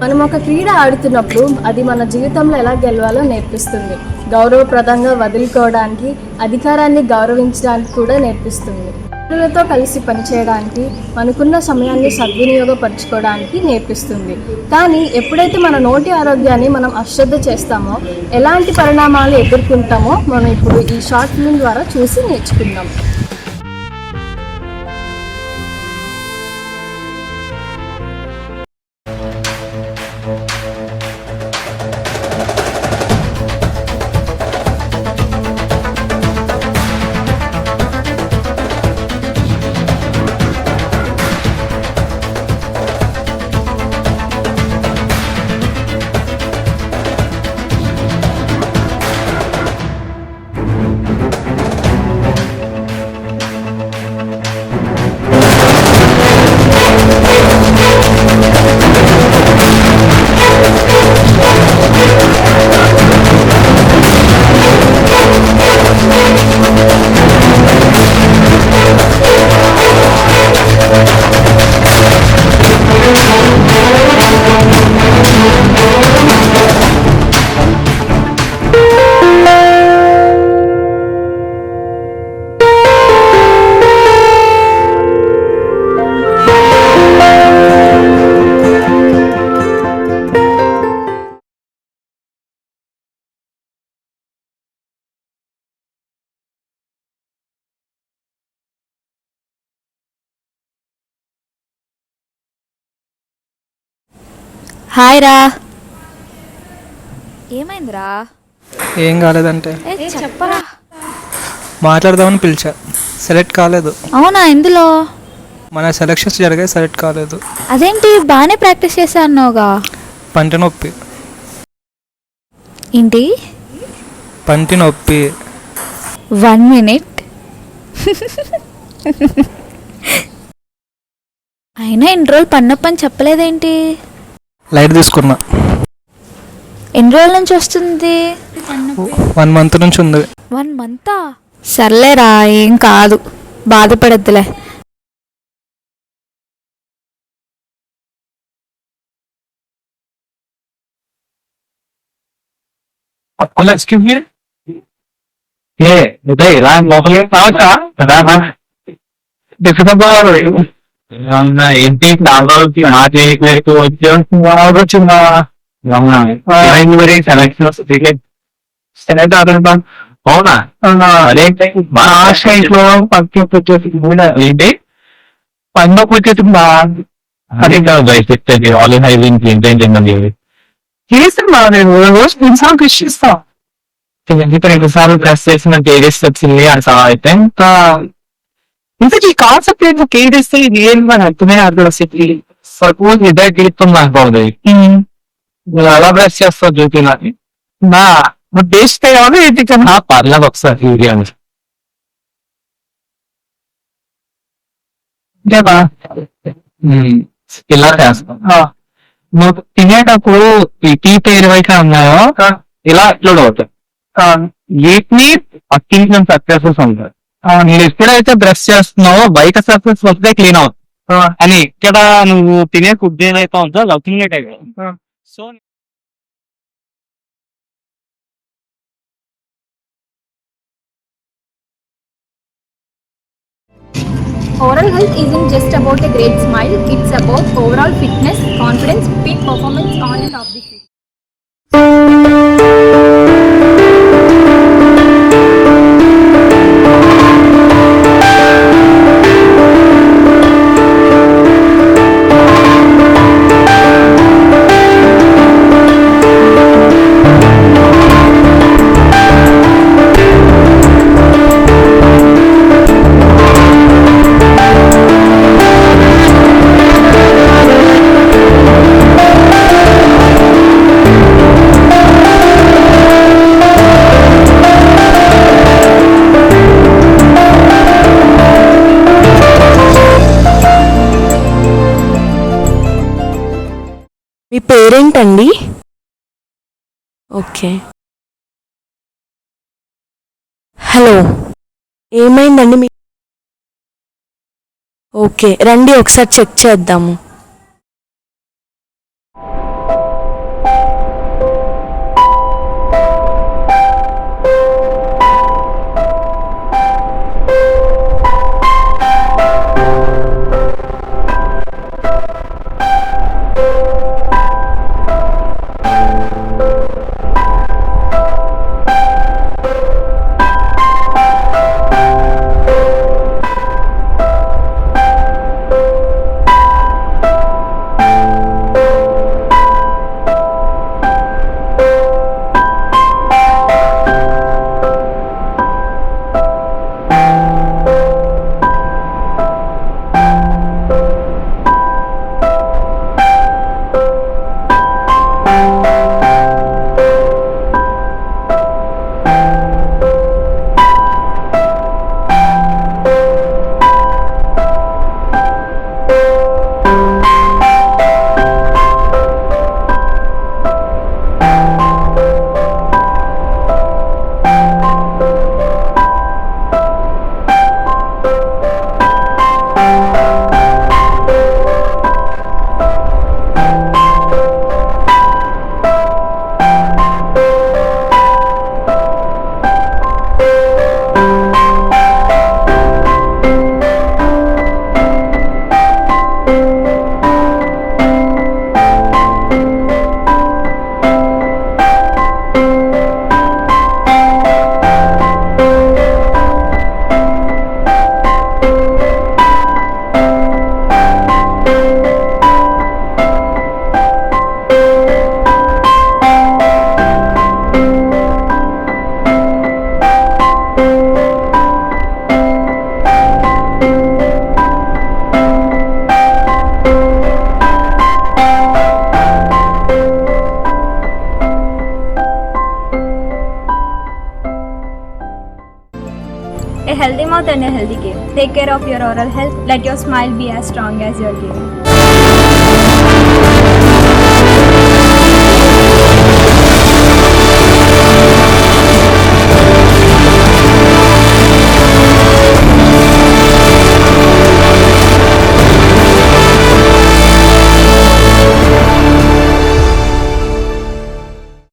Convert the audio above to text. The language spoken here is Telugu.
మనం ఒక క్రీడ ఆడుతున్నప్పుడు అది మన జీవితంలో ఎలా గెలవాలో నేర్పిస్తుంది. గౌరవప్రదంగా వదులుకోవడానికి, అధికారాన్ని గౌరవించడానికి కూడా నేర్పిస్తుంది. ఇతరులతో కలిసి పనిచేయడానికి, మనకున్న సమయాన్ని సద్వినియోగపరచుకోవడానికి నేర్పిస్తుంది. కానీ ఎప్పుడైతే మన నోటి ఆరోగ్యాన్ని మనం అశ్రద్ధ చేస్తామో, ఎలాంటి పరిణామాలు ఎదుర్కొంటామో మనం ఇప్పుడు ఈ షార్ట్ ఫిల్మ్ ద్వారా చూసి నేర్చుకుందాం. హాయ్ రా. ఏమైందిరా? ఏం కాలేదంటే చెప్పరా. మాట్లాడదామని పిలిచా, సెలెక్ట్ కాలేదు. అవునా? ఎందులో? మన సెలక్షన్స్ జరిగాయి, సెలెక్ట్ కాలేదు. అదేంటి, బాగానే ప్రాక్టీస్ చేశా అన్నావుగా. పంటి నొప్పి. ఏంటి? పంటి నొప్పి. 1 minute. అయినా ఎన్ని రోజులు పన్నొప్పి అని చెప్పలేదేంటి? లైట్ తీసుకున్నా. ఎన్ని రోజుల నుంచి వస్తుంది? 1 month నుంచి ఉంది. 1 month? సర్లేరా, ఏం కాదు, బాధపడద్దులే. Excuse me? Uday, ram lokalnya tahu tak? Kenapa? Kenapa baru? ఏంటి నాలుగు నాటి వచ్చి cuma yang beri seleksi senet ada అవునా అదేంటి భాష ఇంట్లో పక్కన వచ్చేసి ఏంటి పన్నొప్పి వచ్చేసి అదే కాదు బయట చెప్తుంది ఆన్లైన్ హైజింగ్ మెయింటైన్ చేయండి చేస్తున్నా నేను రోజు నిమిషాలు కృషి చేస్తా రెండుసార్లు ప్రెస్ చేసిన కేడీస్ వచ్చింది అది అయితే ఇంకా ఇంతకీ ఈ కాన్సెప్ట్ ఏంటో కేడీస్తే ఇది ఏం అని అర్థమే అర్థం వస్తుంది సపోజ్ ఇద్దరు గీతం నాకు బాగుంది ఎలా ప్రెస్ చేస్తావు చూపినాని నా బేస్ట్ అయ్యాను ఏంటి కన్నా పర్లేదు ఒకసారి బిర్యానీ ఇలా చేస్తాం నువ్వు తినేటప్పుడు ఈ టీప్ ఏవైతే ఉన్నాయో ఇలా అప్లోడ్ అవుతాయి వీటిని పక్కింటి నుంచి సక్సెసెస్ ఉంటాయి నేను ఎప్పుడైతే బ్రష్ చేస్తున్నావో బయట సక్సెస్ వస్తే క్లీన్ అవుతుంది అని ఇక్కడ నువ్వు తినే ఫుడ్ ఏదైతే ఉందో అది క్లీన్ అయిపోయి so Oral health isn't just about a great smile, it's about overall fitness, confidence, peak performance on and off the field. మీ పేరేంటండి? ఓకే, హలో, ఏమైందండి మీ? ఓకే రండి ఒకసారి చెక్ చేద్దాము. healthy mouth and a healthy game. Take care of your oral health. Let your smile be as strong as your game.